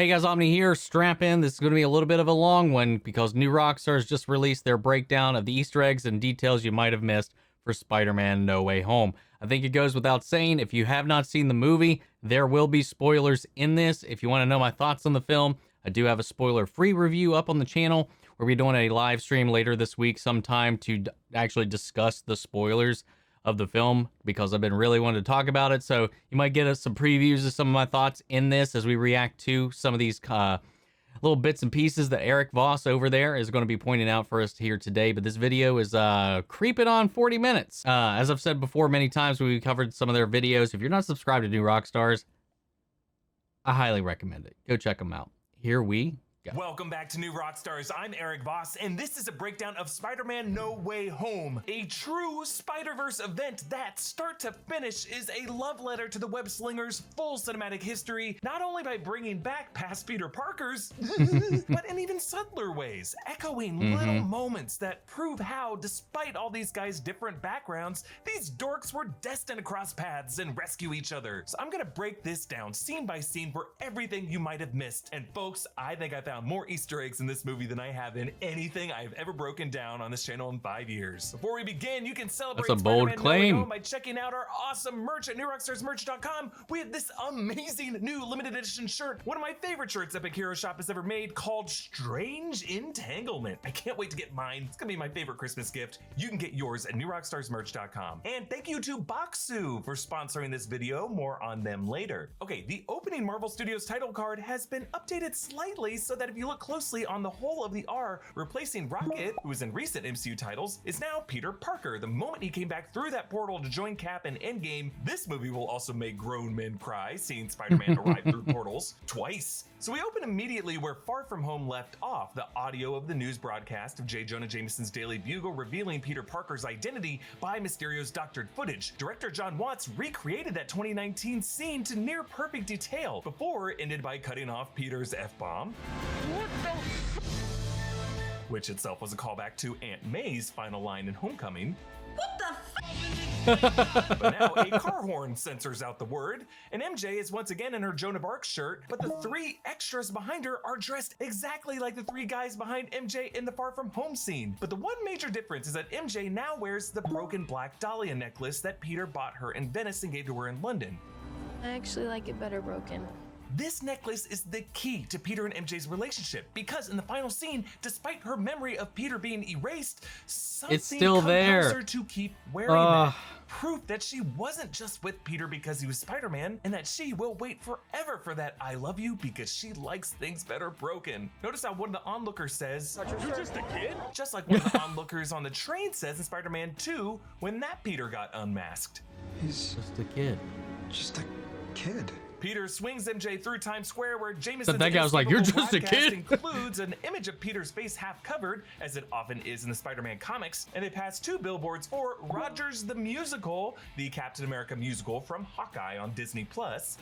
Hey guys, Omni here. Strap in. This is going to be a little bit of a long one because New Rockstars just released their breakdown of the Easter eggs and details you might have missed for Spider-Man No Way Home. I think it goes without saying, if you have not seen the movie, there will be spoilers in this. If you want to know my thoughts on the film, I do have a spoiler-free review up on the channel. We'll be doing a live stream later this week sometime to actually discuss the spoilers of the film because I've been really wanting to talk about it. So you might get us some previews of some of my thoughts in this as we react to some of these little bits and pieces that Eric Voss over there is going to be pointing out for us here today. But this video is creeping on 40 minutes. As I've said before many times when we covered some of their videos, if you're not subscribed to New Rockstars, I highly recommend it. Go check them out. Here we go. Welcome back to New Rockstars. I'm Eric Voss, and this is a breakdown of Spider-Man No Way Home, a true Spider-Verse event that, start to finish, is a love letter to the web slinger's full cinematic history, not only by bringing back past Peter Parkers, but in even subtler ways, echoing little moments that prove how, despite all these guys' different backgrounds, these dorks were destined to cross paths and rescue each other. So I'm gonna break this down scene by scene for everything you might have missed. And folks, I think I found more Easter eggs in this movie than I have in anything I've ever broken down on this channel in 5 years. Before we begin, you can celebrate That's a bold claim. No Way Home by checking out our awesome merch at newrockstarsmerch.com. We have this amazing new limited edition shirt, one of my favorite shirts Epic Hero Shop has ever made, called Strange Entanglement. I can't wait to get mine. It's gonna be my favorite Christmas gift. You can get yours at newrockstarsmerch.com. And thank you to Boxu for sponsoring this video. More on them later. Okay, the opening Marvel Studios title card has been updated slightly so that if you look closely on the whole of the R, replacing Rocket, who was in recent MCU titles, is now Peter Parker. The moment he came back through that portal to join Cap in Endgame, this movie will also make grown men cry, seeing Spider-Man arrive through portals twice. So we open immediately where Far From Home left off, the audio of the news broadcast of J. Jonah Jameson's Daily Bugle revealing Peter Parker's identity by Mysterio's doctored footage. Director John Watts recreated that 2019 scene to near perfect detail before it ended by cutting off Peter's F-bomb. Which itself was a callback to Aunt May's final line in Homecoming. What the f? But now a car horn censors out the word, and MJ is once again in her Joan of Arc shirt, but the three extras behind her are dressed exactly like the three guys behind MJ in the Far From Home scene. But the one major difference is that MJ now wears the broken black dahlia necklace that Peter bought her in Venice and gave to her in London. I actually like it better broken. This necklace is the key to Peter and MJ's relationship because in the final scene, despite her memory of Peter being erased, something It's still there. compels her to keep wearing that. Proof that she wasn't just with Peter because he was Spider-Man, and that she will wait forever for that I love you because she likes things better broken. Notice how one of the onlookers says, "You're just a kid?" Just like one of the onlookers on the train says in Spider-Man 2 when that Peter got unmasked. He's Just a kid. just a kid. Peter swings MJ through Times Square where Jameson's That guy was like, "You're just a kid." includes an image of Peter's face half covered, as it often is in the Spider-Man comics, and they pass two billboards for Rogers the Musical, the Captain America musical from Hawkeye on Disney+.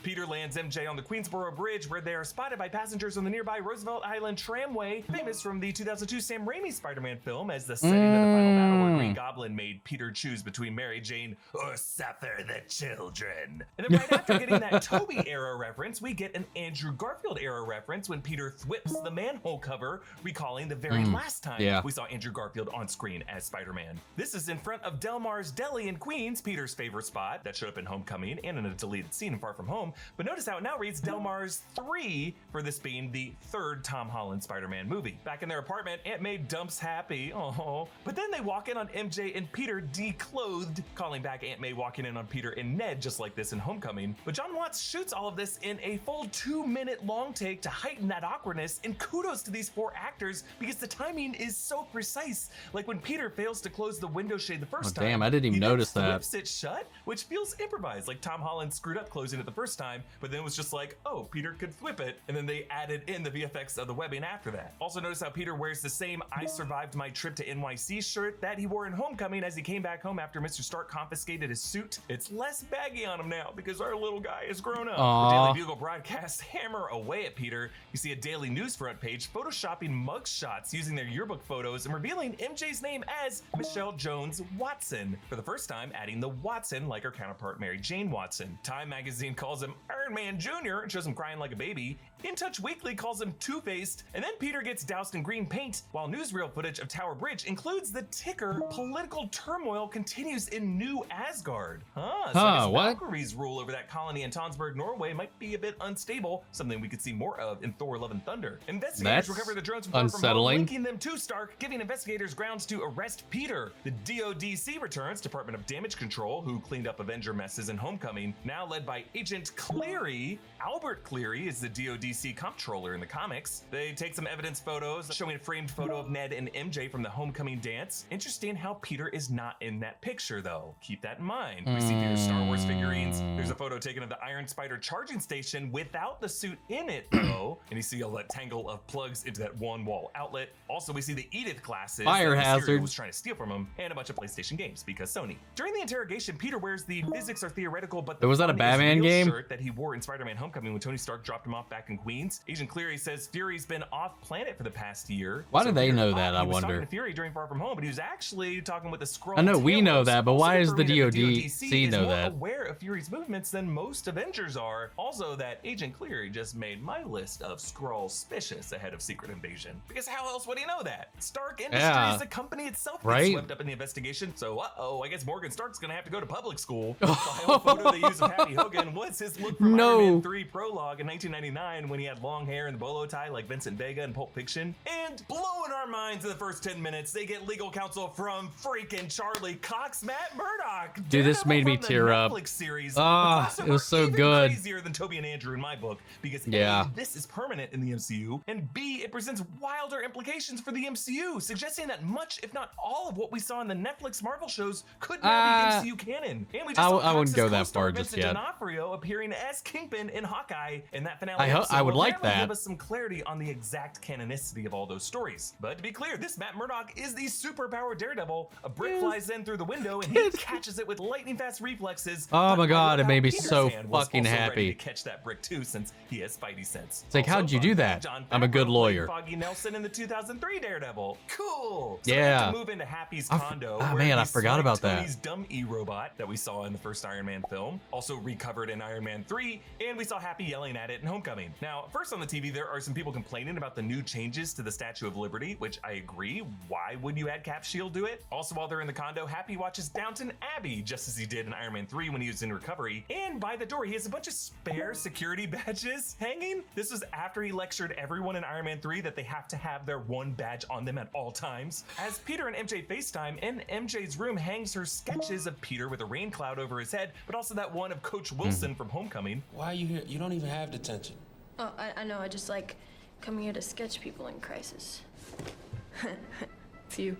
Peter lands MJ on the Queensboro Bridge where they are spotted by passengers on the nearby Roosevelt Island tramway, famous from the 2002 Sam Raimi Spider-Man film as the setting of the final battle where Green Goblin made Peter choose between Mary Jane or suffer the children. And then right after getting that Toby era reference, we get an Andrew Garfield era reference when Peter thwips the manhole cover, recalling the very last time we saw Andrew Garfield on screen as Spider-Man. This is in front of Del Mar's Deli in Queens, Peter's favorite spot that showed up in Homecoming and in a deleted scene in Far From Home. But notice how it now reads Del Mar's 3 for this being the third Tom Holland Spider-Man movie. Back in their apartment, Aunt May dumps Happy, but then they walk in on MJ and Peter declothed, calling back Aunt May walking in on Peter and Ned just like this in Homecoming. But John Watts shoots all of this in a full 2-minute long take to heighten that awkwardness, and kudos to these 4 actors because the timing is so precise. Like when Peter fails to close the window shade the first time. Damn, I didn't even he notice then that. flips it shut, which feels improvised. Like Tom Holland screwed up closing it the first time, but then was just like, oh, Peter could flip it, and then they added in the VFX of the webbing after that. Also notice how Peter wears the same I survived my trip to NYC shirt that he wore in Homecoming as he came back home after Mr. Stark confiscated his suit. It's less baggy on him now because our little guy is grown up. Aw. Daily Bugle broadcasts hammer away at Peter. You see a Daily News front page photoshopping mugshots using their yearbook photos and revealing MJ's name as Michelle Jones Watson. For the first time, adding the Watson like her counterpart Mary Jane Watson. Time magazine calls him Iron Man Jr. and shows him crying like a baby. In Touch Weekly calls him Two-Faced, and then Peter gets doused in green paint, while newsreel footage of Tower Bridge includes the ticker "Political turmoil continues in New Asgard." So I guess what? Valkyrie's rule over that colony in Tonsberg, Norway might be a bit unstable, something we could see more of in Thor: Love and Thunder. Investigators That's recover the drones from Far From Home, unsettling. linking them to Stark, giving investigators grounds to arrest Peter. The DODC returns, Department of Damage Control, who cleaned up Avenger messes in Homecoming, now led by Agent Cleary. Albert Cleary is the DODC comptroller in the comics. They take some evidence photos showing a framed photo of Ned and MJ from the Homecoming dance. Interesting how Peter is not in that picture, though. Keep that in mind. We see Peter's Star Wars figurines. There's a photo taken of the Iron Spider charging station without the suit in it, though. And you see all that tangle of plugs into that one wall outlet. Also, we see the Edith glasses Fire that Mysterio hazard. was trying to steal from him, and a bunch of PlayStation games because Sony. During the interrogation, Peter wears the physics are theoretical, but the Was that a fun is Batman real game? shirt that he wore in Spider-Man Homecoming when Tony Stark dropped him off back in Queens. Agent Cleary says Fury's been off planet for the past year. Why do they Peter know thought that, I he was wonder? talking to Fury during Far From Home, but he was actually talking with the Skrull. I know we know Talos. that, but why Also is the confirming that DODC is know more that? aware of Fury's movements than most Avengers are. Also, that Agent Cleary just made my list of Skrull suspicious ahead of Secret Invasion. Because how else would he know that? Stark Industries, Yeah. the company itself, gets Right? swept up in the investigation. So, I guess Morgan Stark's gonna have to go to public school. The final photo they use of Happy Hogan was his look from No. Iron Man 3 prologue in 1999 when he had long hair and the bolo tie like Vincent Vega in Pulp Fiction. And blowing our minds in the first 10 minutes, they get legal counsel from freaking Charlie Cox, Matt Murdock. Dude, this Daredevil made me from the tear up. Netflix series. Ah, The it was crossover so even good. Crazier than Toby and Andrew in my book because Yeah. A, this is permanent in the MCU, and B, it presents wilder implications for the MCU, suggesting that much, if not all, of what we saw in the Netflix Marvel shows could now be MCU canon. And we just saw I wouldn't Cox's go that co-star far just Vincent yet. D'Onofrio appearing as Kingpin in Hawkeye, and that finale I episode would will like apparently that. give us some clarity on the exact canonicity of all those stories. But to be clear, this Matt Murdock is the superpowered Daredevil. A brick flies in through the window, and he catches it with lightning fast reflexes. Oh But my I God, love it how made me Peter's so hand was fucking also ready happy. to catch that brick too, since he has Spidey sense. It's like, Also, how'd you fun do fact, that? Jon I'm a good Favreau lawyer. played Foggy Nelson in the 2003 Daredevil. Cool. So Yeah. we have to move into Happy's condo. oh where man, I he forgot slanked about that. Tony's dumb E-robot that we saw in the first Iron Man film, also recovered in Iron Man 3, and we saw Happy yelling at it in Homecoming. Now, first on the TV, there are some people complaining about the new changes to the Statue of Liberty, which I agree. Why would you add Cap Shield to it? Also, while they're in the condo, Happy watches Downton Abbey, just as he did in Iron Man 3 when he was in recovery. And by the door, he has a bunch of spare security badges hanging. This was after he lectured everyone in Iron Man 3 that they have to have their one badge on them at all times. As Peter and MJ FaceTime, in MJ's room hangs her sketches of Peter with a rain cloud over his head, but also that one of Coach Wilson from Homecoming. Why are you here? You don't even have detention. Oh, I know. I just like coming here to sketch people in crisis. It's you.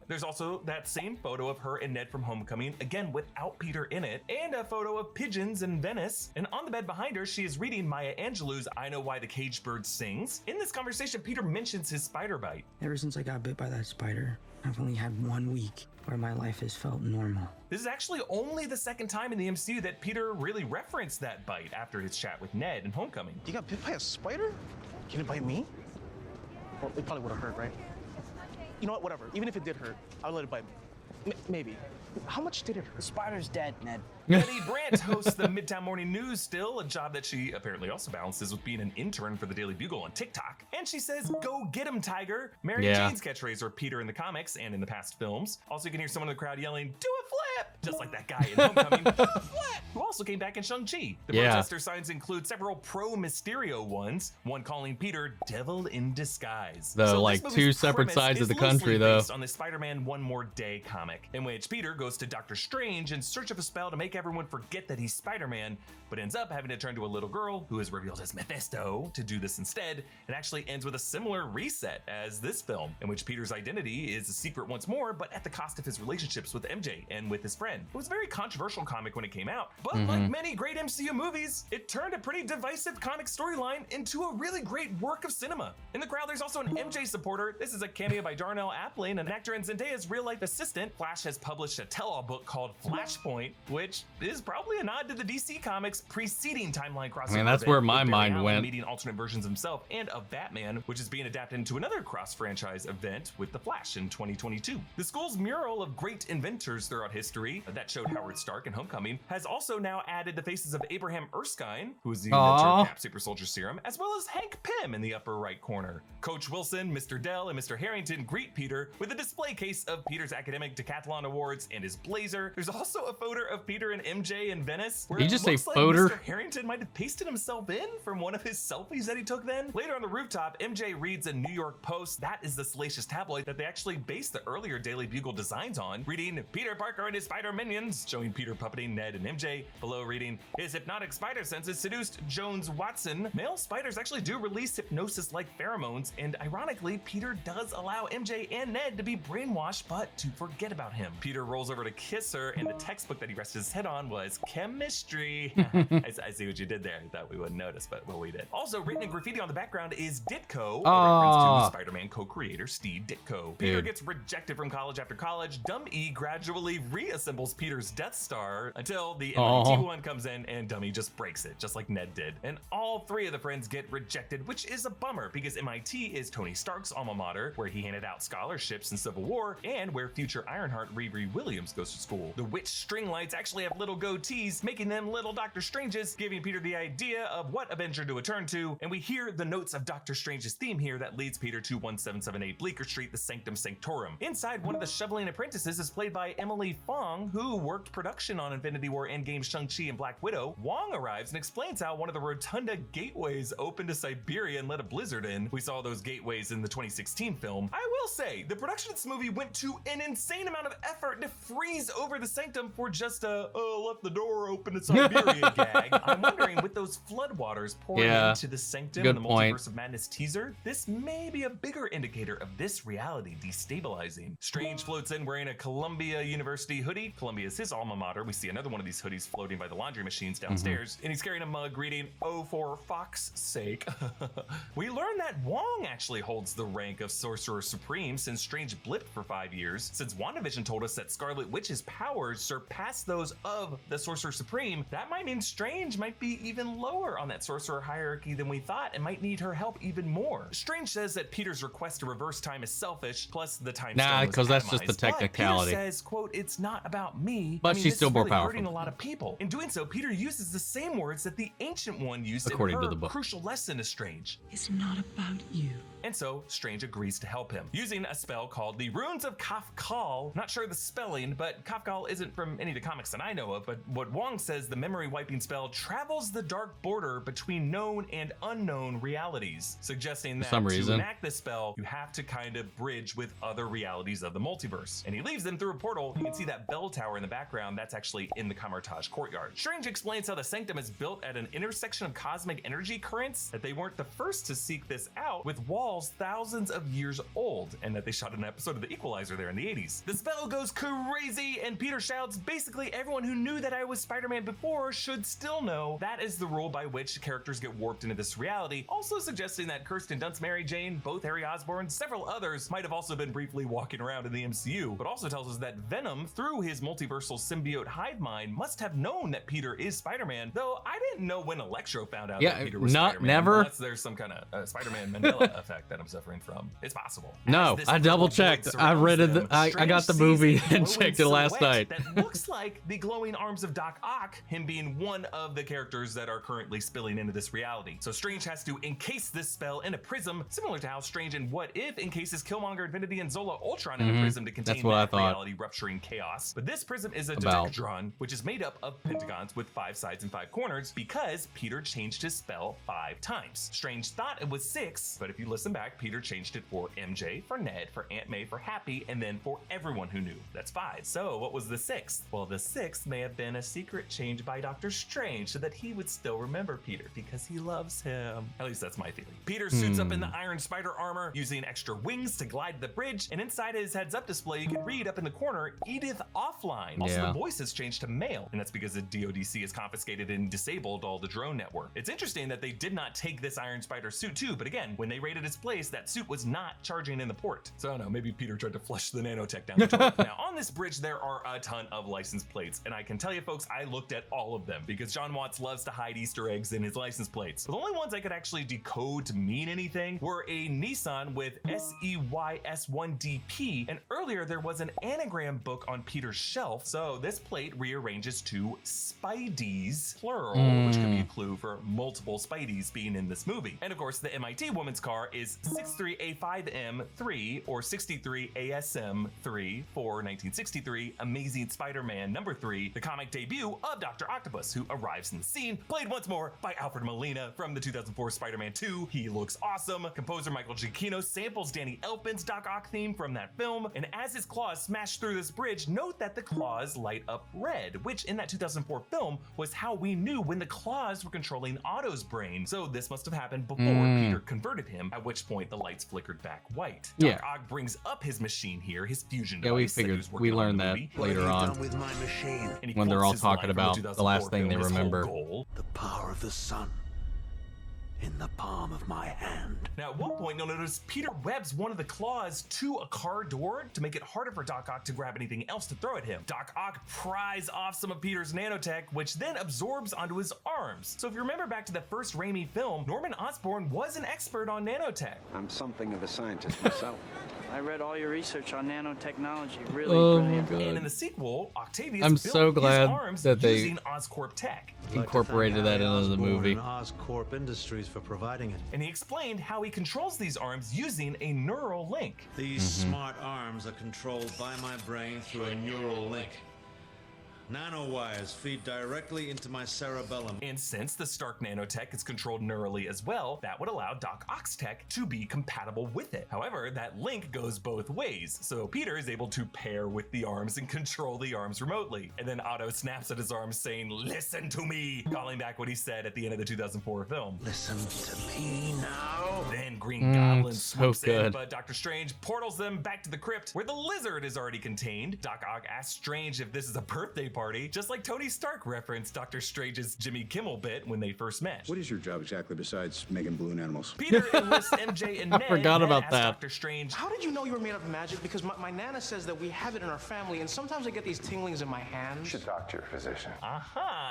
There's also that same photo of her and Ned from Homecoming, again without Peter in it, and a photo of pigeons in Venice. And on the bed behind her, she is reading Maya Angelou's I Know Why the Caged Bird Sings. In this conversation, Peter mentions his spider bite. Ever since I got bit by that spider, I've only had 1 week where my life has felt normal. This is actually only the second time in the MCU that Peter really referenced that bite after his chat with Ned in Homecoming. You got bit by a spider? Can it bite me? Well, it probably would have hurt, right? You know what, whatever. Even if it did hurt, I'll let it bite me. Maybe. How much did it hurt? The spider's dead, Ned. Betty Brant hosts the Midtown Morning News still, a job that she apparently also balances with being an intern for the Daily Bugle on TikTok. And she says, "Go get him, Tiger." Mary Yeah. Jane's catchphrase for Peter in the comics and in the past films. Also, you can hear someone in the crowd yelling, "Do a flip!" Just like that guy in Homecoming, Flip, who also came back in Shang-Chi. The Yeah. protester signs include several pro-Mysterio ones, one calling Peter Devil in Disguise. Though, So this like, movie's two separate premise sides of is the country, loosely though. based on the Spider-Man One More Day comic, in which Peter goes to Doctor Strange in search of a spell to make everyone forget that he's Spider-Man, but ends up having to turn to a little girl who is revealed as Mephisto to do this instead. It actually ends with a similar reset as this film, in which Peter's identity is a secret once more, but at the cost of his relationships with MJ and with his his friend. It was a very controversial comic when it came out, but like many great MCU movies, it turned a pretty divisive comic storyline into a really great work of cinema. In the crowd, there's also an MJ supporter. This is a cameo by Darnell Aplin, an actor and Zendaya's real-life assistant. Flash has published a tell-all book called Flashpoint, which is probably a nod to the DC Comics preceding timeline crossover. I mean, that's where my mind went. Meeting alternate versions himself and of Batman, which is being adapted into another cross-franchise event with The Flash in 2022. The school's mural of great inventors throughout history that showed Howard Stark in Homecoming has also now added the faces of Abraham Erskine, who is the inventor of Cap Super Soldier Serum, as well as Hank Pym in the upper right corner. Coach Wilson, Mr. Dell, and Mr. Harrington greet Peter with a display case of Peter's academic decathlon awards and his blazer. There's also a photo of Peter and MJ in Venice, where you it just looks say like photo? Mr. Harrington might have pasted himself in from one of his selfies that he took then. Later on the rooftop, MJ reads a New York Post. That is the salacious tabloid that they actually based the earlier Daily Bugle designs on, reading Peter Parker and his spider minions, showing Peter puppeting Ned and MJ. Below reading, his hypnotic spider senses seduced Jones Watson. Male spiders actually do release hypnosis-like pheromones, and ironically, Peter does allow MJ and Ned to be brainwashed, but to forget about him. Peter rolls over to kiss her, and the textbook that he rested his head on was chemistry. I see what you did there. I thought we wouldn't notice, but well, we did. Also, written in graffiti on the background is Ditko, a reference to Spider-Man co-creator Steve Ditko. Peter gets rejected from college after college. Dummy gradually reassembles Peter's Death Star until the MIT one comes in and Dummy just breaks it, just like Ned did. And all three of the friends get rejected, which is a bummer because MIT is Tony Stark's alma mater, where he handed out scholarships in Civil War, and where future Ironheart Riri Williams goes to school. The witch string lights actually have little goatees, making them little Doctor Stranges, giving Peter the idea of what Avenger to return to, and we hear the notes of Doctor Strange's theme here that leads Peter to 1778 Bleecker Street, the Sanctum Sanctorum. Inside, one of the shoveling apprentices is played by Emily Fong, who worked production on Infinity War, Endgame, Shang-Chi, and Black Widow. Wong arrives and explains how one of the Rotunda gateways opened to Siberia and let a blizzard in. We saw those gateways in the 2016 film. I will say, the production of this movie went to an insane amount of effort to freeze over the Sanctum for just a, left the door open to Siberia gag. I'm wondering, with those floodwaters pouring into the Sanctum and the Multiverse of Madness teaser, this may be a bigger indicator of this reality destabilizing. Strange floats in wearing a Columbia University hoodie. Columbia is his alma mater. We see another one of these hoodies floating by the laundry machines downstairs, and he's carrying a mug reading, "Oh, for fuck's sake." We learn that Wong actually holds the rank of Sorcerer Supreme since Strange blipped for 5 years. Since WandaVision told us that Scarlet Witch's powers surpass those of the Sorcerer Supreme, that might mean Strange might be even lower on that sorcerer hierarchy than we thought and might need her help even more. Strange says that Peter's request to reverse time is selfish, plus the time stone was because that's just the atomized. technicality. But Peter says, quote, "It's not about me." But she's this still is more really powerful. hurting a lot of people. In doing so, Peter uses the same words that the Ancient One used According in to her the book. crucial lesson to Strange. It's not about you. And so Strange agrees to help him, using a spell called the Runes of Kafkal. Not sure the spelling, but Kafkal isn't from any of the comics that I know of, but what Wong says, the memory wiping spell travels the dark border between known and unknown realities, suggesting that to enact this spell, you have to kind of bridge with other realities of the multiverse. And he leaves them through a portal. You can see that bell tower in the background. That's actually in the Kamartaj courtyard. Strange explains how the Sanctum is built at an intersection of cosmic energy currents, that they weren't the first to seek this out, with walls thousands of years old, and that they shot an episode of The Equalizer there in the 80s. The spell goes crazy, and Peter shouts, "Basically everyone who knew that I was Spider-Man before should still know." That is the rule by which characters get warped into this reality, also suggesting that Kirsten Dunst, Mary Jane, both Harry Osborn, several others might have also been briefly walking around in the MCU, but also tells us that Venom, through his multiversal symbiote hive mind, must have known that Peter is Spider-Man, though I didn't know when Electro found out that Peter was Spider-Man. Never. Unless there's some kind of Spider-Man Mandela effect that I'm suffering from. It's possible. No, I double checked. I read it. I got the movie and checked it last night. That looks like the glowing arms of Doc Ock, him being one of the characters that are currently spilling into this reality. So Strange has to encase this spell in a prism, similar to how Strange in What If encases Killmonger, Infinity, and Zola Ultron in a prism to contain that reality rupturing chaos. But this prism is a dodecahedron, which is made up of pentagons with 5 sides and 5 corners, because Peter changed his spell 5 times. Strange thought it was 6, but if you listen them back, Peter changed it for MJ, for Ned, for Aunt May, for Happy, and then for everyone who knew. That's 5. So what was the 6th? Well, the 6th may have been a secret change by Doctor Strange so that he would still remember Peter because he loves him. At least that's my theory. Peter suits up in the Iron Spider armor, using extra wings to glide the bridge, and inside his heads-up display, you can read up in the corner, Edith offline. Also, the voice has changed to male, and that's because the DODC has confiscated and disabled all the drone network. It's interesting that they did not take this Iron Spider suit too, but again, when they raided his place, that suit was not charging in the port. So I don't know, maybe Peter tried to flush the nanotech down the toilet. Now, on this bridge, there are a ton of license plates, and I can tell you folks, I looked at all of them because John Watts loves to hide Easter eggs in his license plates. But the only ones I could actually decode to mean anything were a Nissan with SEYS1DP, and earlier there was an anagram book on Peter's shelf, so this plate rearranges to Spideys, plural, which could be a clue for multiple Spideys being in this movie. And of course, the MIT woman's car is 63A5M3 or 63ASM3 for 1963 Amazing Spider-Man #3, the comic debut of Dr. Octopus, who arrives in the scene, played once more by Alfred Molina from the 2004 Spider-Man 2. He looks awesome. Composer Michael Giacchino samples Danny Elfman's Doc Ock theme from that film, and as his claws smash through this bridge, note that the claws light up red, which in that 2004 film was how we knew when the claws were controlling Otto's brain. So this must have happened before Peter converted him, at which point the lights flickered back white. Doc Ock brings up his machine here, his fusion device. We figured, we learned that later on when they're all talking about the last thing they remember. The power of the sun in the palm of my hand. Now, at one point, you'll notice Peter webs one of the claws to a car door to make it harder for Doc Ock to grab anything else to throw at him. Doc Ock pries off some of Peter's nanotech, which then absorbs onto his arms. So if you remember back to the first Raimi film, Norman Osborn was an expert on nanotech. I'm something of a scientist myself. I read all your research on nanotechnology. Really brilliant. And in the sequel, Octavius I'm built so glad his arms that they using Oscorp tech. Incorporated that into the movie. Oscorp Industries for providing it. And he explained how he controls these arms using a neural link. These smart arms are controlled by my brain through a neural link. Nanowires feed directly into my cerebellum. And since the Stark nanotech is controlled neurally as well, that would allow Doc Ock's tech to be compatible with it. However, that link goes both ways, so Peter is able to pair with the arms and control the arms remotely. And then Otto snaps at his arms saying, "Listen to me," calling back what he said at the end of the 2004 film. Listen to me now. Then Green Goblin swoops so good. in, but Doctor Strange portals them back to the crypt where the lizard is already contained. Doc Ock asks Strange if this is a birthday party, just like Tony Stark referenced Dr. Strange's Jimmy Kimmel bit when they first met. What is your job exactly besides making balloon animals? Peter enlists MJ and Ned. Forgot about asks that. Dr. Strange, How did you know you were made up of magic? Because my Nana says that we have it in our family, and sometimes I get these tinglings in my hands. You should talk to your physician.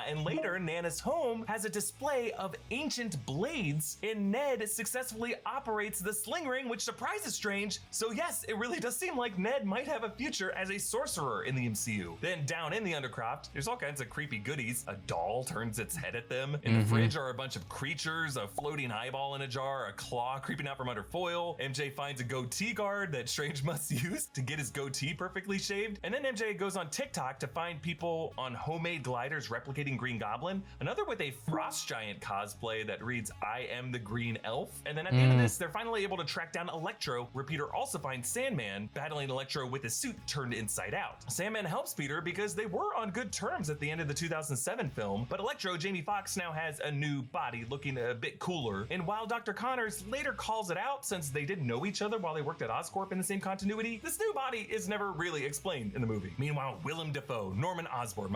and later Nana's home has a display of ancient blades, and Ned successfully operates the sling ring, which surprises Strange. So yes, it really does seem like Ned might have a future as a sorcerer in the MCU. Then down in the Undercroft, there's all kinds of creepy goodies. A doll turns its head at them. In the fridge are a bunch of creatures, a floating eyeball in a jar, a claw creeping out from under foil. MJ finds a goatee guard that Strange must use to get his goatee perfectly shaved. And then MJ goes on TikTok to find people on homemade gliders replicating Green Goblin. Another with a Frost Giant cosplay that reads, "I am the Green Elf." And then at the end of this, they're finally able to track down Electro, where Peter also finds Sandman battling Electro with his suit turned inside out. Sandman helps Peter because they were on good terms at the end of the 2007 film, but Electro, Jamie Foxx, now has a new body looking a bit cooler. And while Dr. Connors later calls it out since they didn't know each other while they worked at Oscorp in the same continuity, this new body is never really explained in the movie. Meanwhile, Willem Dafoe, Norman Osborn,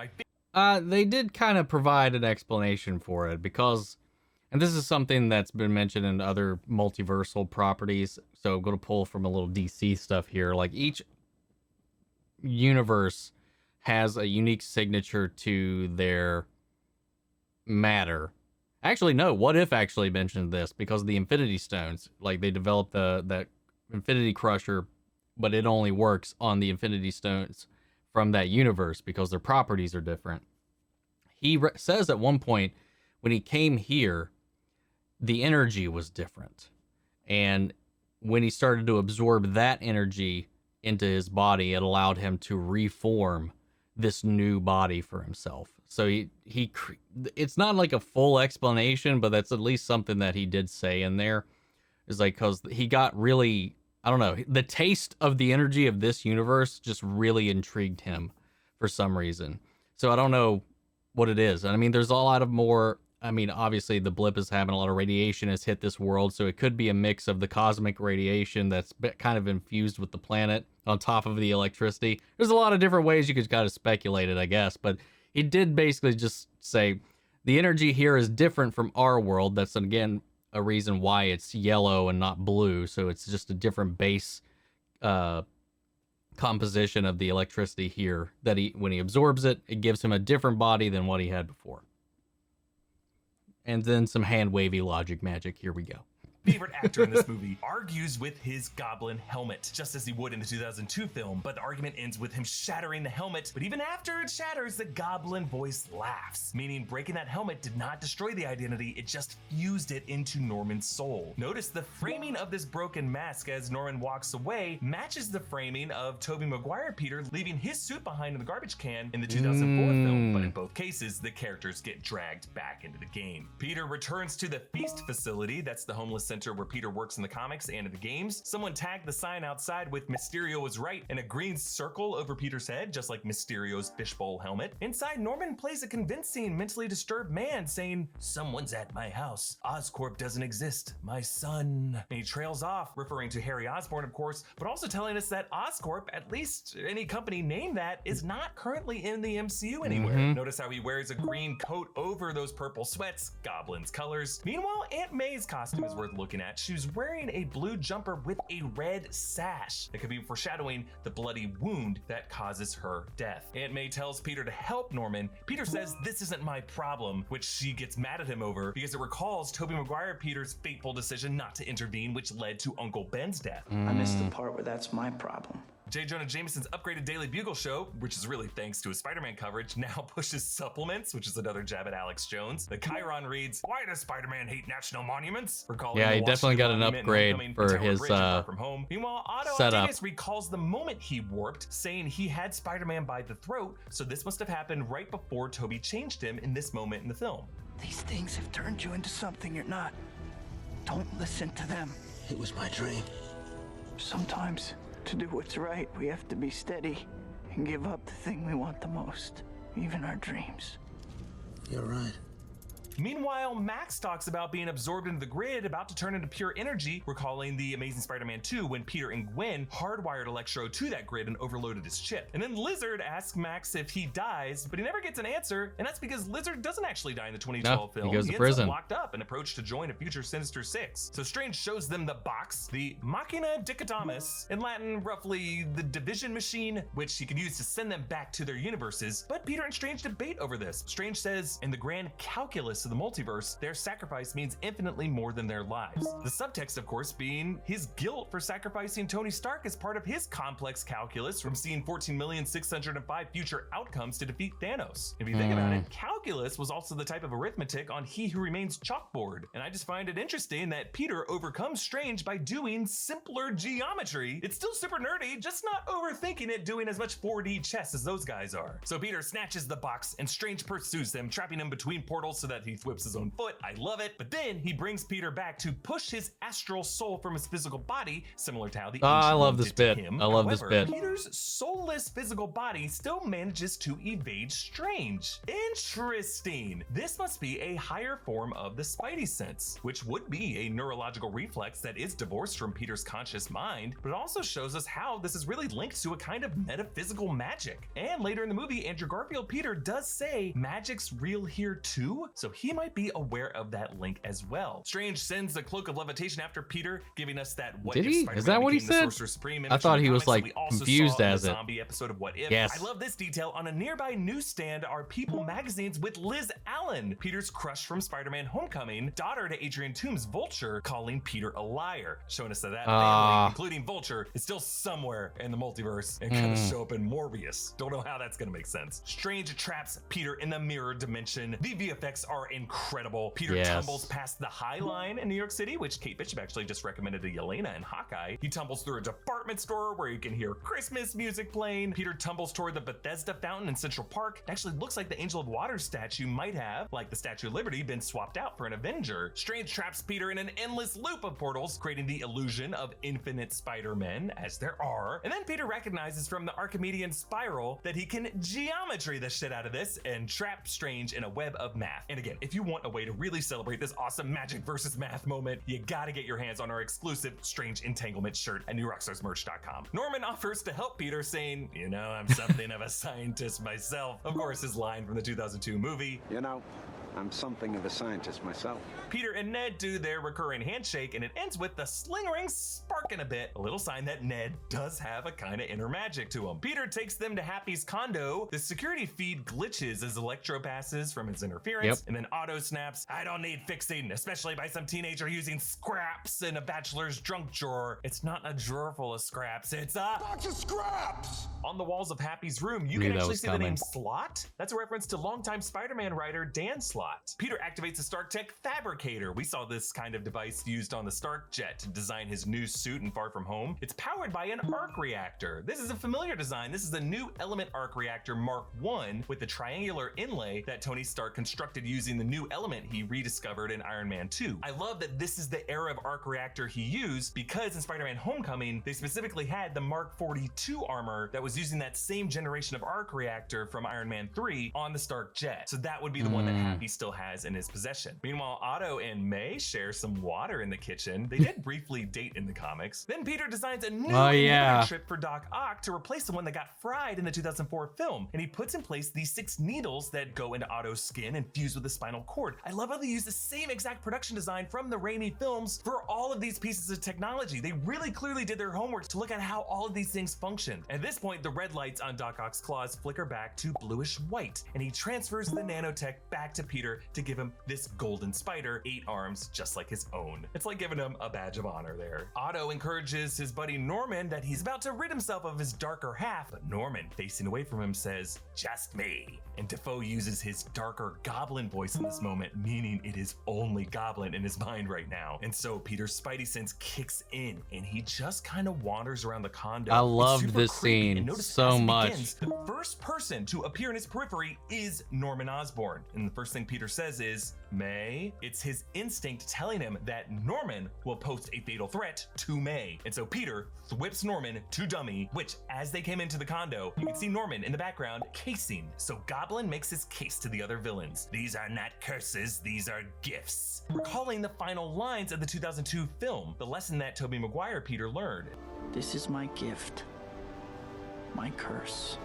They did kind of provide an explanation for it because, and this is something that's been mentioned in other multiversal properties, so I'm going to pull from a little DC stuff here. Like each universe has a unique signature to their matter. Actually, no, What If actually mentioned this because of the Infinity Stones. Like they developed that Infinity Crusher, but it only works on the Infinity Stones from that universe because their properties are different. He says at one point when he came here, the energy was different. And when he started to absorb that energy into his body, it allowed him to reform this new body for himself. So it's not like a full explanation, but that's at least something that he did say in there. Is like, because he got really, I don't know, the taste of the energy of this universe just really intrigued him for some reason. So I don't know what it is. And I mean, there's a lot of more, I mean, obviously the blip is having a lot of radiation has hit this world, so it could be a mix of the cosmic radiation that's kind of infused with the planet on top of the electricity. There's a lot of different ways you could kind of speculate it, I guess, but he did basically just say the energy here is different from our world. That's, again, a reason why it's yellow and not blue, so it's just a different base composition of the electricity here, that when he absorbs it, it gives him a different body than what he had before. And then some hand wavy logic magic. Here we go. Favorite actor in this movie argues with his goblin helmet, just as he would in the 2002 film, but the argument ends with him shattering the helmet. But even after it shatters, the goblin voice laughs, meaning breaking that helmet did not destroy the identity, it just fused it into Norman's soul. Notice the framing of this broken mask as Norman walks away matches the framing of Tobey Maguire Peter leaving his suit behind in the garbage can in the 2004 film, but in both cases, the characters get dragged back into the game. Peter returns to the Feast facility, that's the homeless center where Peter works in the comics and in the games. Someone tagged the sign outside with Mysterio was right and a green circle over Peter's head, just like Mysterio's fishbowl helmet. Inside, Norman plays a convincing, mentally disturbed man saying, "Someone's at my house. Oscorp doesn't exist. My son." And he trails off, referring to Harry Osborn, of course, but also telling us that Oscorp, at least any company named that, is not currently in the MCU anywhere. Notice how he wears a green coat over those purple sweats, Goblin's colors. Meanwhile, Aunt May's costume is worth looking at. She's wearing a blue jumper with a red sash that could be foreshadowing the bloody wound that causes her death. Aunt May tells Peter to help Norman. Peter says this isn't my problem, which she gets mad at him over because it recalls Tobey Maguire Peter's fateful decision not to intervene, which led to Uncle Ben's death. I missed the part where that's my problem. J. Jonah Jameson's upgraded Daily Bugle show, which is really thanks to his Spider-Man coverage, now pushes supplements, which is another jab at Alex Jones. The Chiron reads, "Why does Spider-Man hate national monuments?" Yeah, he definitely got an upgrade for his Meanwhile, Otto setup. Octavius recalls the moment he warped, saying he had Spider-Man by the throat, so this must have happened right before Tobey changed him in this moment in the film. These things have turned you into something you're not. Don't listen to them. It was my dream. Sometimes, to do what's right, we have to be steady and give up the thing we want the most, even our dreams. You're right. Meanwhile, Max talks about being absorbed into the grid, about to turn into pure energy, recalling the Amazing Spider-Man 2 when Peter and Gwen hardwired Electro to that grid and overloaded his chip. And then Lizard asks Max if he dies, but he never gets an answer, and that's because Lizard doesn't actually die in the 2012 film. He goes to ends prison. up locked up and approached to join a future Sinister Six. So Strange shows them the box, the Machina Dicotomus, in Latin roughly the division machine, which he could use to send them back to their universes. But Peter and Strange debate over this. Strange says, in the grand calculus of the multiverse, their sacrifice means infinitely more than their lives. The subtext, of course, being his guilt for sacrificing Tony Stark as part of his complex calculus from seeing 14,605 future outcomes to defeat Thanos. If you think about it, calculus was also the type of arithmetic on He Who Remains chalkboard. And I just find it interesting that Peter overcomes Strange by doing simpler geometry. It's still super nerdy, just not overthinking it, doing as much 4D chess as those guys are. So Peter snatches the box and Strange pursues them, trapping him between portals so that he whips his own foot. I love it. But then he brings Peter back to push his astral soul from his physical body, similar to how the I Ancient love One this did to bit. him. I love this However, bit. Peter's soulless physical body still manages to evade Strange. Interesting. This must be a higher form of the Spidey sense, which would be a neurological reflex that is divorced from Peter's conscious mind, but it also shows us how this is really linked to a kind of metaphysical magic. And later in the movie, Andrew Garfield Peter does say magic's real here too, so he might be aware of that link as well. Strange sends the cloak of levitation after Peter, giving us that what Did if he? Spider-Man Is that what he became the said? Sorcerer Supreme I image thought from he the was comics that like we also confused saw in as the it. zombie episode of What If. Yes. I love this detail. On a nearby newsstand are People magazines with Liz Allen, Peter's crush from Spider-Man Homecoming, daughter to Adrian Toomes' Vulture, calling Peter a liar, showing us that family, including Vulture, is still somewhere in the multiverse and gonna show up in Morbius. Don't know how that's gonna make sense. Strange traps Peter in the mirror dimension. The VFX are incredible. Peter tumbles past the High Line in New York City, which Kate Bishop actually just recommended to Yelena in Hawkeye. He tumbles through a department store where you can hear Christmas music playing. Peter tumbles toward the Bethesda fountain in Central Park. It actually looks like the Angel of Water statue might have, like the Statue of Liberty, been swapped out for an Avenger. Strange traps Peter in an endless loop of portals, creating the illusion of infinite Spider-Men, as there are. And then Peter recognizes from the Archimedean spiral that he can geometry the shit out of this and trap Strange in a web of math. And again, if you want a way to really celebrate this awesome magic versus math moment, you gotta get your hands on our exclusive Strange Entanglement shirt at newrockstarsmerch.com. Norman offers to help Peter, saying, you know, I'm something of a scientist myself. Of course, his line from the 2002 movie. You know, I'm something of a scientist myself. Peter and Ned do their recurring handshake, and it ends with the sling ring sparking a bit, a little sign that Ned does have a kind of inner magic to him. Peter takes them to Happy's condo. The security feed glitches as Electro passes from his interference, and then Otto snaps, I don't need fixing, especially by some teenager using scraps in a bachelor's junk drawer. It's not a drawer full of scraps, it's a box of scraps! On the walls of Happy's room, you can actually see the name Slott. That's a reference to longtime Spider-Man writer Dan Slott. Peter activates the Stark Tech Fabricator. We saw this kind of device used on the Stark jet to design his new suit in Far From Home. It's powered by an arc reactor. This is a familiar design. This is a new element arc reactor Mark I with the triangular inlay that Tony Stark constructed using the new element he rediscovered in Iron Man 2. I love that this is the era of arc reactor he used because in Spider-Man Homecoming, they specifically had the Mark 42 armor that was using that same generation of arc reactor from Iron Man 3 on the Stark jet. So that would be the one that Happy still has in his possession. Meanwhile, Otto and May share some water in the kitchen. They did briefly date in the comics. Then Peter designs a new trip for Doc Ock to replace the one that got fried in the 2004 film. And he puts in place these 6 needles that go into Otto's skin and fuse with the spinal cord. I love how they use the same exact production design from the Raimi films for all of these pieces of technology. They really clearly did their homework to look at how all of these things function. At this point, the red lights on Doc Ock's claws flicker back to bluish white, and he transfers the nanotech back to Peter to give him this golden spider, 8 arms, just like his own. It's like giving him a badge of honor there. Otto encourages his buddy Norman that he's about to rid himself of his darker half, but Norman, facing away from him, says, just me. And Defoe uses his darker goblin voice in this moment, meaning it is only Goblin in his mind right now. And so Peter's Spidey sense kicks in, and he just kind of wanders around the condo. I love this scene so much. Begins, the first person to appear in his periphery is Norman Osborn. And the first thing Peter says is, May. It's his instinct telling him that Norman will pose a fatal threat to May. And so Peter whips Norman to dummy, which as they came into the condo, you can see Norman in the background casing. So Goblin makes his case to the other villains. These are not curses, these are gifts. Recalling the final lines of the 2002 film, the lesson that Tobey Maguire Peter learned. This is my gift, my curse.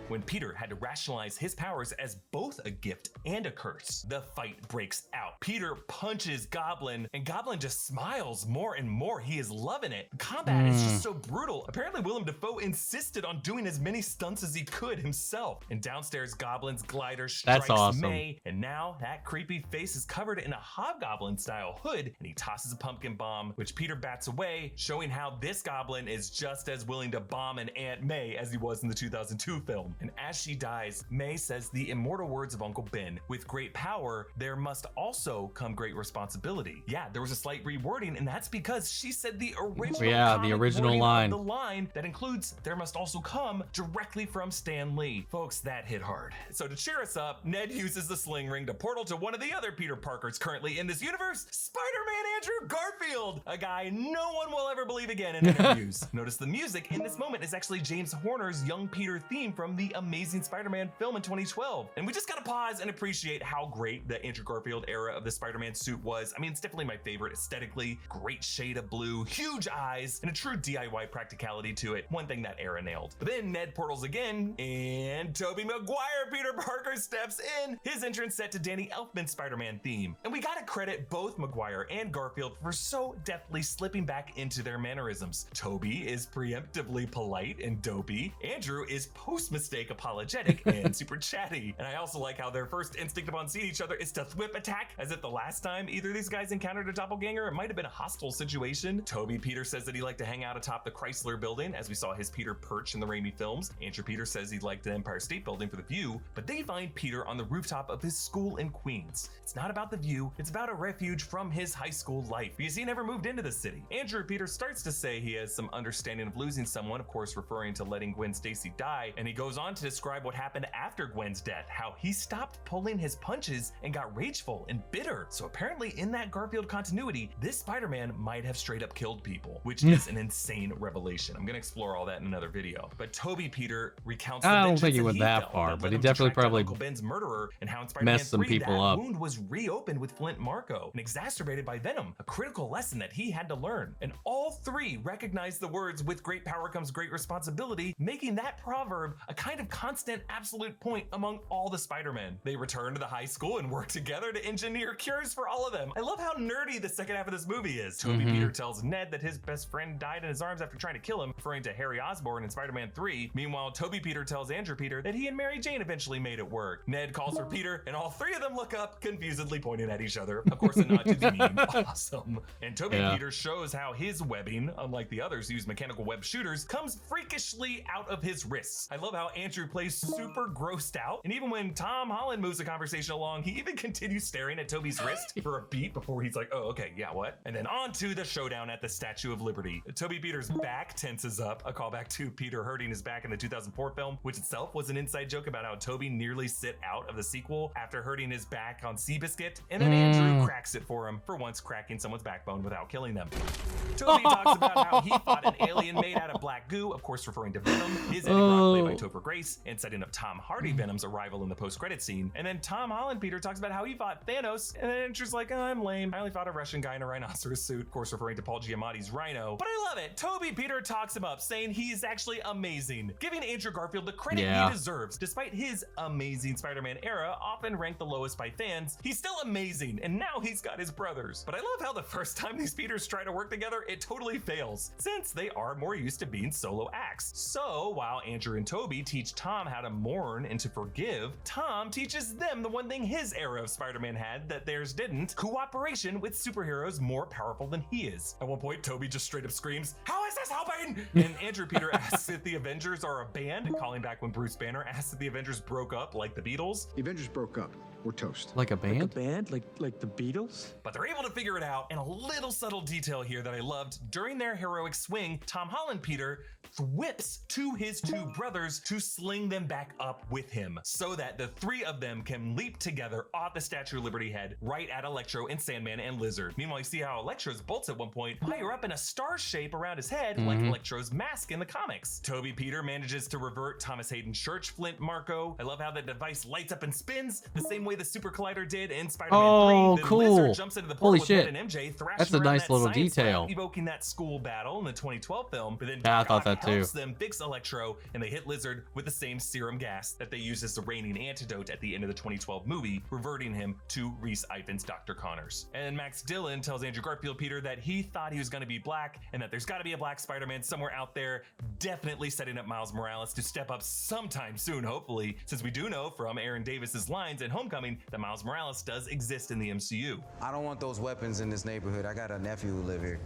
When Peter had to rationalize his powers as both a gift and a curse, the fight breaks out. Peter punches Goblin, and Goblin just smiles more and more. He is loving it. The combat is just so brutal. Apparently, Willem Dafoe insisted on doing as many stunts as he could himself. And downstairs, Goblin's glider strikes May, and now that creepy face is covered in a Hobgoblin-style hood, and he tosses a pumpkin bomb, which Peter bats away, showing how this Goblin is just as willing to bomb an Aunt May as he was in the 2002 film. And as she dies, May says the immortal words of Uncle Ben, with great power, there must also come great responsibility. Yeah, there was a slight rewording, and that's because she said the original line. The line that includes there must also come directly from Stan Lee. Folks, that hit hard. So to cheer us up, Ned uses the sling ring to portal to one of the other Peter Parkers currently in this universe, Spider-Man Andrew Garfield, a guy no one will ever believe again in interviews. Notice the music in this moment is actually James Horner's Young Peter theme from the Amazing Spider-Man film in 2012. And we just gotta pause and appreciate how great the Andrew Garfield era of the Spider-Man suit was. I mean, it's definitely my favorite aesthetically. Great shade of blue, huge eyes, and a true DIY practicality to it. One thing that era nailed. But then Ned portals again, and Tobey Maguire Peter Parker steps in, his entrance set to Danny Elfman's Spider-Man theme. And we gotta credit both Maguire and Garfield for so deftly slipping back into their mannerisms. Tobey is preemptively polite and dopey. Andrew is post-mysterious mistake, apologetic, and super chatty. And I also like how their first instinct upon seeing each other is to whip attack, as if the last time either of these guys encountered a doppelganger, it might have been a hostile situation. Toby Peter says that he liked to hang out atop the Chrysler building, as we saw his Peter perch in the Raimi films. Andrew Peter says he liked the Empire State Building for the view, but they find Peter on the rooftop of his school in Queens. It's not about the view, it's about a refuge from his high school life, because he never moved into the city. Andrew Peter starts to say he has some understanding of losing someone, of course referring to letting Gwen Stacy die, and he goes on to describe what happened after Gwen's death, how he stopped pulling his punches and got rageful and bitter. So apparently in that Garfield continuity, this Spider-Man might have straight up killed people, which is an insane revelation. I'm gonna explore all that in another video. But Toby Peter recounts the I don't vengeance think he that went that far, felt but he led him to definitely track down probably Uncle Ben's murderer, and how in Spider-Man messed some 3 people that up. wound was reopened with Flint Marko and exacerbated by Venom, a critical lesson that he had to learn. And all three recognize the words, "with great power comes great responsibility," making that proverb a kind of constant absolute point among all the Spider-Men. They return to the high school and work together to engineer cures for all of them. I love how nerdy the second half of this movie is. Toby Peter tells Ned that his best friend died in his arms after trying to kill him, referring to Harry Osborn in Spider-Man 3. Meanwhile, Toby Peter tells Andrew Peter that he and Mary Jane eventually made it work. Ned calls for Peter, and all three of them look up, confusedly pointing at each other. Of course, a nod to the meme. Awesome. And Toby Peter shows how his webbing, unlike the others who use mechanical web shooters, comes freakishly out of his wrists. I love how Andrew plays super grossed out, and even when Tom Holland moves the conversation along, he even continues staring at Toby's wrist for a beat before he's like, oh, okay, yeah, what? And then on to the showdown at the Statue of Liberty. Toby Peter's back tenses up, a callback to Peter hurting his back in the 2004 film, which itself was an inside joke about how Toby nearly sit out of the sequel after hurting his back on Seabiscuit, and then Andrew cracks it for him, for once cracking someone's backbone without killing them. Toby talks about how he fought an alien made out of black goo, of course referring to Venom, his Eddie Brock played by Topher Grace, and setting up Tom Hardy Venom's arrival in the post-credit scene. And then Tom Holland Peter talks about how he fought Thanos, and then Andrew's like, oh, I'm lame. I only fought a Russian guy in a rhinoceros suit, of course referring to Paul Giamatti's Rhino. But I love it. Toby Peter talks him up, saying he's actually amazing, giving Andrew Garfield the credit he deserves. Despite his amazing Spider-Man era, often ranked the lowest by fans, he's still amazing, and now he's got his brothers. But I love how the first time these Peters try to work together, it totally fails, since they are more used to being solo acts. So while Andrew and Toby teach Tom how to mourn and to forgive, Tom teaches them the one thing his era of Spider-Man had that theirs didn't: cooperation with superheroes more powerful than he is. At one point, Toby just straight up screams, "How is this helping?" And Andrew Peter asks if the Avengers are a band, calling back when Bruce Banner asked if the Avengers broke up like the Beatles. The Avengers broke up. We're toast. Like a band? Like a band? Like the Beatles? But they're able to figure it out, and a little subtle detail here that I loved: during their heroic swing, Tom Holland Peter whips to his two brothers to sling them back up with him, so that the three of them can leap together off the Statue of Liberty head right at Electro and Sandman and Lizard. Meanwhile, you see how Electro's bolts at one point fire up in a star shape around his head, like Electro's mask in the comics. Toby Peter manages to revert Thomas Hayden Church Flint Marko. I love how the device lights up and spins the same way the Super Collider did in Spider-Man 3. Then Cool. Lizard jumps into the portal with Ned and MJ, thrashing That's a around nice that little science detail. lab, evoking that school battle in the 2012 film. But then Yeah, I Doc thought Ock that too. helps them fix Electro, and they hit Lizard with the same serum gas that they used as the reigning antidote at the end of the 2012 movie, reverting him to Rhys Ifans' Dr. Connors. And Max Dillon tells Andrew Garfield Peter that he thought he was going to be black, and that there's got to be a black Spider-Man somewhere out there, definitely setting up Miles Morales to step up sometime soon, hopefully, since we do know from Aaron Davis's lines in Homecoming that Miles Morales does exist in the MCU. I don't want those weapons in this neighborhood. I got a nephew who live here.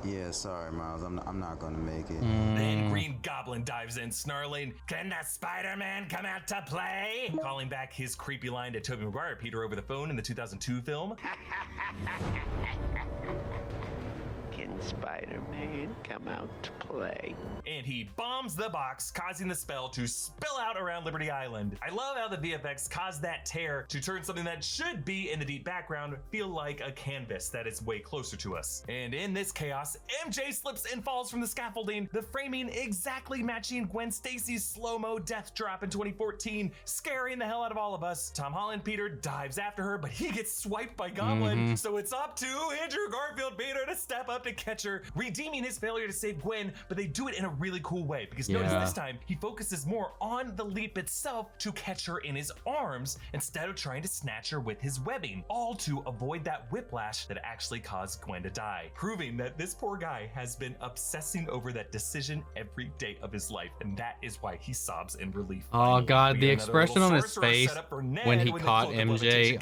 Yeah, sorry, Miles. I'm not gonna make it. Then Green Goblin dives in, snarling, "Can the Spider-Man come out to play?" Calling back his creepy line to Tobey Maguire Peter over the phone in the 2002 film. Can Spider-Man come out to play? And he bombs the box, causing the spell to spill out around Liberty Island. I love how the VFX caused that tear to turn something that should be in the deep background feel like a canvas that is way closer to us. And in this chaos, MJ slips and falls from the scaffolding, the framing exactly matching Gwen Stacy's slow-mo death drop in 2014, scaring the hell out of all of us. Tom Holland Peter dives after her, but he gets swiped by Goblin, so it's up to Andrew Garfield Peter to step up to perfect catcher, redeeming his failure to save Gwen, but they do it in a really cool way because notice this time he focuses more on the leap itself to catch her in his arms instead of trying to snatch her with his webbing, all to avoid that whiplash that actually caused Gwen to die, proving that this poor guy has been obsessing over that decision every day of his life, and that is why he sobs in relief. Oh god, the expression on his face when he caught MJ,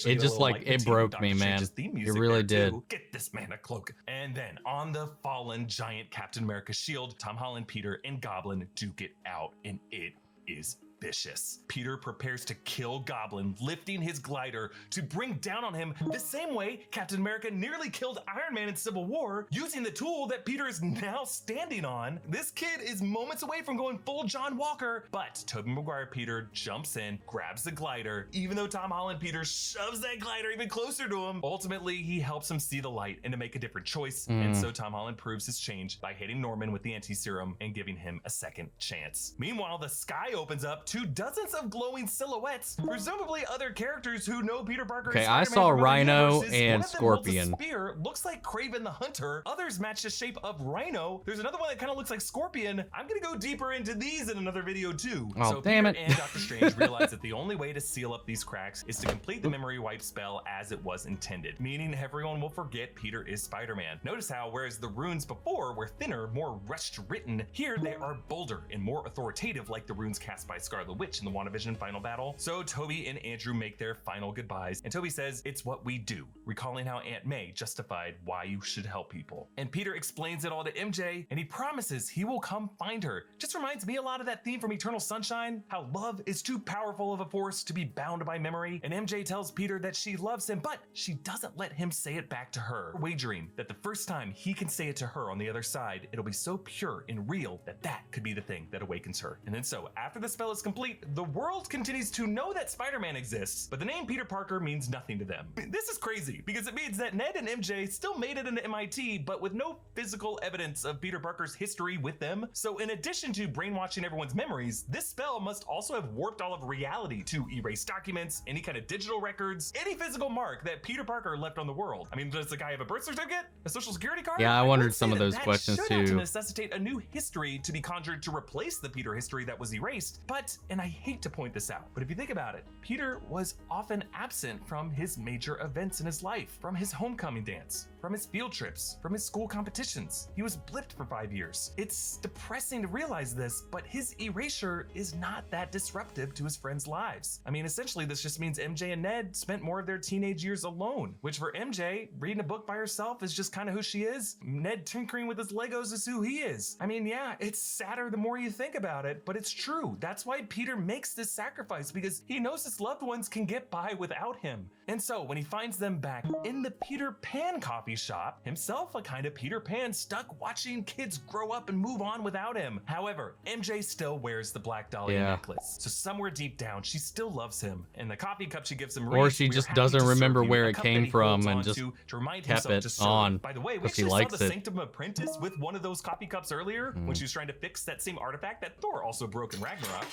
it just like, it broke me, man. It really did. Get this man a cloak. And then on the fallen giant Captain America shield, Tom Holland, Peter, and Goblin duke it out, and it is vicious. Peter prepares to kill Goblin, lifting his glider to bring down on him the same way Captain America nearly killed Iron Man in Civil War, using the tool that Peter is now standing on. This kid is moments away from going full John Walker, but Tobey Maguire Peter jumps in, grabs the glider, even though Tom Holland Peter shoves that glider even closer to him. Ultimately, he helps him see the light and to make a different choice, and so Tom Holland proves his change by hitting Norman with the anti-serum and giving him a second chance. Meanwhile, the sky opens up to dozens of glowing silhouettes, presumably other characters who know Peter Parker. Okay, I saw Rhino and Scorpion. Spear looks like Kraven the Hunter. Others match the shape of Rhino. There's another one that kind of looks like Scorpion. I'm gonna go deeper into these in another video too. Oh, so damn Peter it. and Dr. Strange realize that the only way to seal up these cracks is to complete the memory wipe spell as it was intended, meaning everyone will forget Peter is Spider-Man. Notice how, whereas the runes before were thinner, more rushed written, here they are bolder and more authoritative, like the runes cast by Scarlet Witch in the WandaVision final battle. So Toby and Andrew make their final goodbyes, and Toby says, "It's what we do," recalling how Aunt May justified why you should help people. And Peter explains it all to MJ, and he promises he will come find her. Just reminds me a lot of that theme from Eternal Sunshine, how love is too powerful of a force to be bound by memory, and MJ tells Peter that she loves him, but she doesn't let him say it back to her, wagering that the first time he can say it to her on the other side, it'll be so pure and real that that could be the thing that awakens her. And then so, after the spell is complete, the world continues to know that Spider-Man exists, but the name Peter Parker means nothing to them. This is crazy, because it means that Ned and MJ still made it into MIT, but with no physical evidence of Peter Parker's history with them. So in addition to brainwashing everyone's memories, this spell must also have warped all of reality to erase documents, any kind of digital records, any physical mark that Peter Parker left on the world. I mean, does the guy have a birth certificate? A social security card? Yeah, I wondered some of those that questions should have to too. necessitate a new history to be conjured to replace the Peter history that was erased. But, and I hate to point this out, but if you think about it, Peter was often absent from his major events in his life, from his homecoming dance, from his field trips, from his school competitions. He was blipped for 5 years. It's depressing to realize this, but his erasure is not that disruptive to his friends' lives. I mean, essentially, this just means MJ and Ned spent more of their teenage years alone, which for MJ, reading a book by herself is just kind of who she is. Ned tinkering with his Legos is who he is. I mean, yeah, it's sadder the more you think about it, but it's true. That's why Peter makes this sacrifice, because he knows his loved ones can get by without him. And so when he finds them back in the Peter Pan coffee shop, himself a kind of Peter Pan stuck watching kids grow up and move on without him. However, MJ still wears the Black Dahlia necklace. So somewhere deep down, she still loves him. And the coffee cup she gives him, or she just doesn't remember where it came from and just kept it on. By the way, we she actually saw likes the it. Sanctum Apprentice with one of those coffee cups earlier when she was trying to fix that same artifact that Thor also broke in Ragnarok.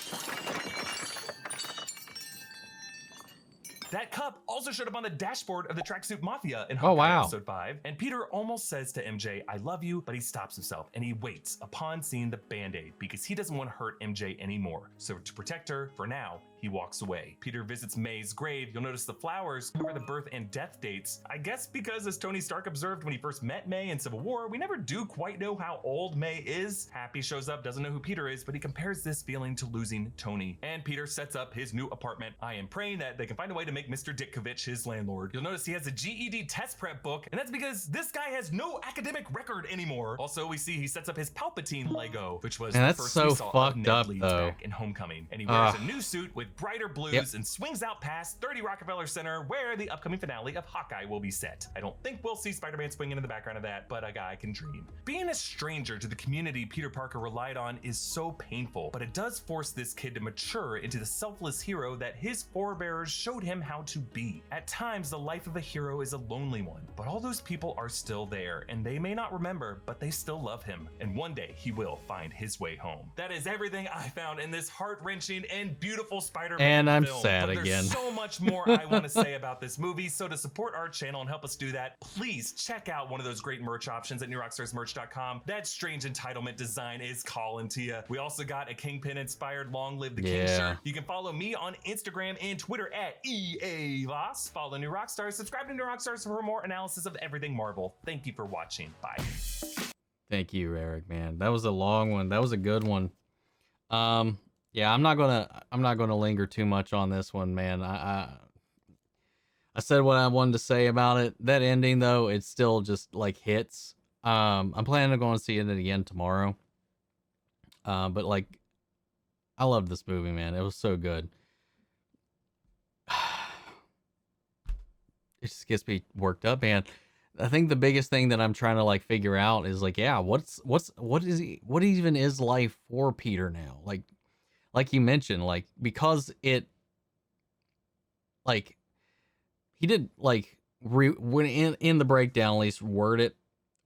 That cup also showed up on the dashboard of the Tracksuit Mafia in Hawkeye episode 5. And Peter almost says to MJ, "I love you," but he stops himself and he waits upon seeing the Band-Aid because he doesn't want to hurt MJ anymore. So to protect her, for now, he walks away. Peter visits May's grave. You'll notice the flowers cover the birth and death dates. I guess because, as Tony Stark observed when he first met May in Civil War, we never do quite know how old May is. Happy shows up, doesn't know who Peter is, but he compares this feeling to losing Tony. And Peter sets up his new apartment. I am praying that they can find a way to make Mr. Ditkovich his landlord. You'll notice he has a GED test prep book, and that's because this guy has no academic record anymore. Also, we see he sets up his Palpatine Lego, which was the first we saw of Ned Leeds back in Homecoming. And he wears a new suit with brighter blues and swings out past 30 Rockefeller Center, where the upcoming finale of Hawkeye will be set. I don't think we'll see Spider-Man swinging in the background of that, but a guy can dream. Being a stranger to the community Peter Parker relied on is so painful, but it does force this kid to mature into the selfless hero that his forebears showed him how to be. At times, the life of a hero is a lonely one, but all those people are still there, and they may not remember, but they still love him, and one day he will find his way home. That is everything I found in this heart-wrenching and beautiful Spider-Man Spider-Man And I'm film, sad but again. There's so much more I want to say about this movie, so to support our channel and help us do that, please check out one of those great merch options at newrockstarsmerch.com. That strange entitlement design is calling to you. We also got a Kingpin-inspired Long Live the King shirt. You can follow me on Instagram and Twitter at EAVOS. Follow New Rockstars. Subscribe to New Rockstars for more analysis of everything Marvel. Thank you for watching. Bye. Thank you, Eric, man. That was a long one. That was a good one. Yeah, I'm not gonna linger too much on this one, man. I said what I wanted to say about it. That ending though, it still just like hits. I'm planning on going to see it again tomorrow. But like, I love this movie, man. It was so good. It just gets me worked up, man. I think the biggest thing that I'm trying to like figure out is like, yeah, what even is life for Peter now? Like you mentioned, like, because it, like, he did like when in the breakdown at least word it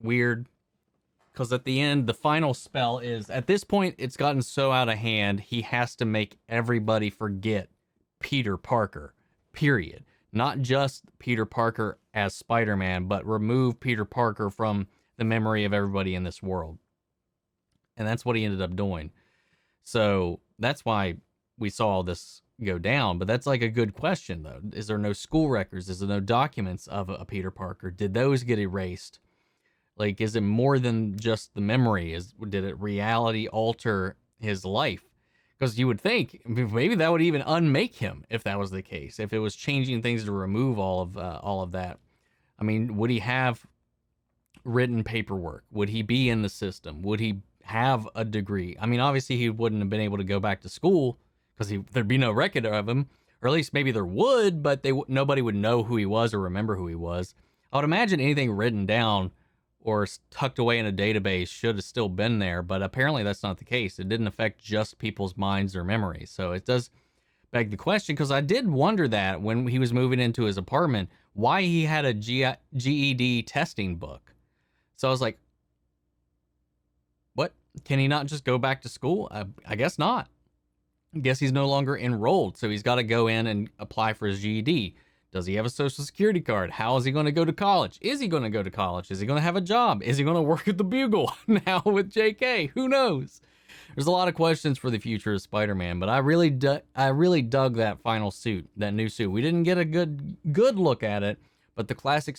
weird, because at the end the final spell is, at this point it's gotten so out of hand, he has to make everybody forget Peter Parker, period. Not just Peter Parker as Spider-Man, but remove Peter Parker from the memory of everybody in this world. And that's what he ended up doing. So that's why we saw all this go down. But that's like a good question, though. Is there no school records? Is there no documents of a Peter Parker? Did those get erased? Like, is it more than just the memory? Did it reality alter his life? Because you would think maybe that would even unmake him if that was the case. If it was changing things to remove all of that. I mean, would he have written paperwork? Would he be in the system? Would he have a degree? I mean, obviously he wouldn't have been able to go back to school because there'd be no record of him, or at least maybe there would, but nobody would know who he was or remember who he was. I would imagine anything written down or tucked away in a database should have still been there, but apparently that's not the case. It didn't affect just people's minds or memories. So it does beg the question, because I did wonder that when he was moving into his apartment, why he had a GED testing book. So I was like, what? Can he not just go back to school? I guess not. I guess he's no longer enrolled, so he's got to go in and apply for his GED. Does he have a social security card? How is he going to go to college? Is he going to go to college? Is he going to have a job? Is he going to work at the Bugle now with JK? Who knows? There's a lot of questions for the future of Spider-Man, but I really dug that final suit, that new suit. We didn't get a good look at it, but the classic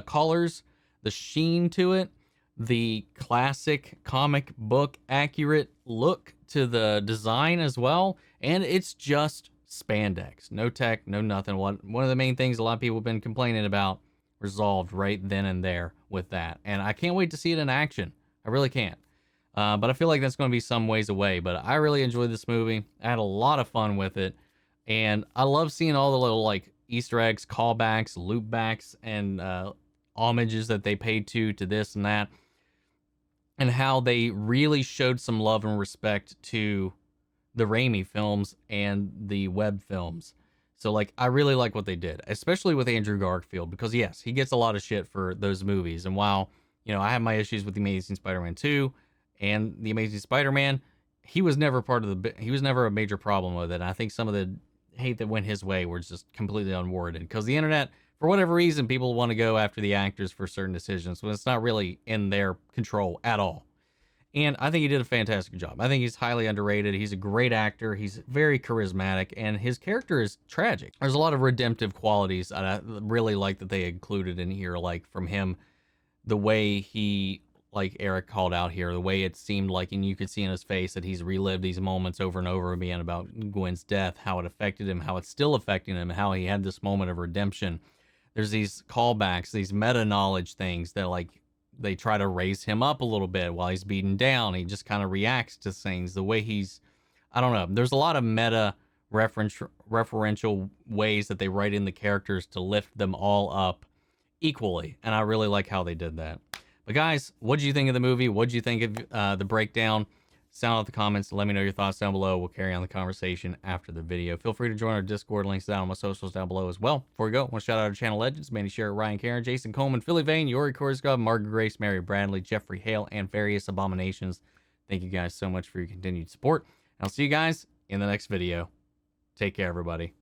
colors, the sheen to it, the classic comic book accurate look to the design as well, and it's just spandex, no tech, no nothing. One of the main things a lot of people have been complaining about resolved right then and there with that, and I can't wait to see it in action. I really can't. But I feel like that's going to be some ways away. But I really enjoyed this movie. I had a lot of fun with it, and I love seeing all the little like Easter eggs, callbacks, loopbacks, and homages that they paid to this and that, and how they really showed some love and respect to the Raimi films and the Webb films. So like, I really like what they did, especially with Andrew Garfield, because yes, he gets a lot of shit for those movies. And while, you know, I have my issues with The Amazing Spider-Man 2 and The Amazing Spider-Man, he was never he was never a major problem with it. And I think some of the hate that went his way was just completely unwarranted, because the internet, for whatever reason, people want to go after the actors for certain decisions when it's not really in their control at all. And I think he did a fantastic job. I think he's highly underrated. He's a great actor. He's very charismatic, and his character is tragic. There's a lot of redemptive qualities that I really like that they included in here, like from him, the way he, like Eric called out here, the way it seemed like, and you could see in his face that he's relived these moments over and over again about Gwen's death, how it affected him, how it's still affecting him, how he had this moment of redemption. There's these callbacks, these meta-knowledge things that, like, they try to raise him up a little bit while he's beaten down. He just kind of reacts to things the way he's, I don't know. There's a lot of meta referential ways that they write in the characters to lift them all up equally. And I really like how they did that. But guys, what did you think of the movie? What did you think of the breakdown? Sound out the comments. Let me know your thoughts down below. We'll carry on the conversation after the video. Feel free to join our Discord. Links down on my socials down below as well. Before we go, I want to shout out our channel legends: Manny Sherritt, Ryan Karen, Jason Coleman, Philly Vane, Yori Korsgaard, Margaret Grace, Mary Bradley, Jeffrey Hale, and various abominations. Thank you guys so much for your continued support. I'll see you guys in the next video. Take care, everybody.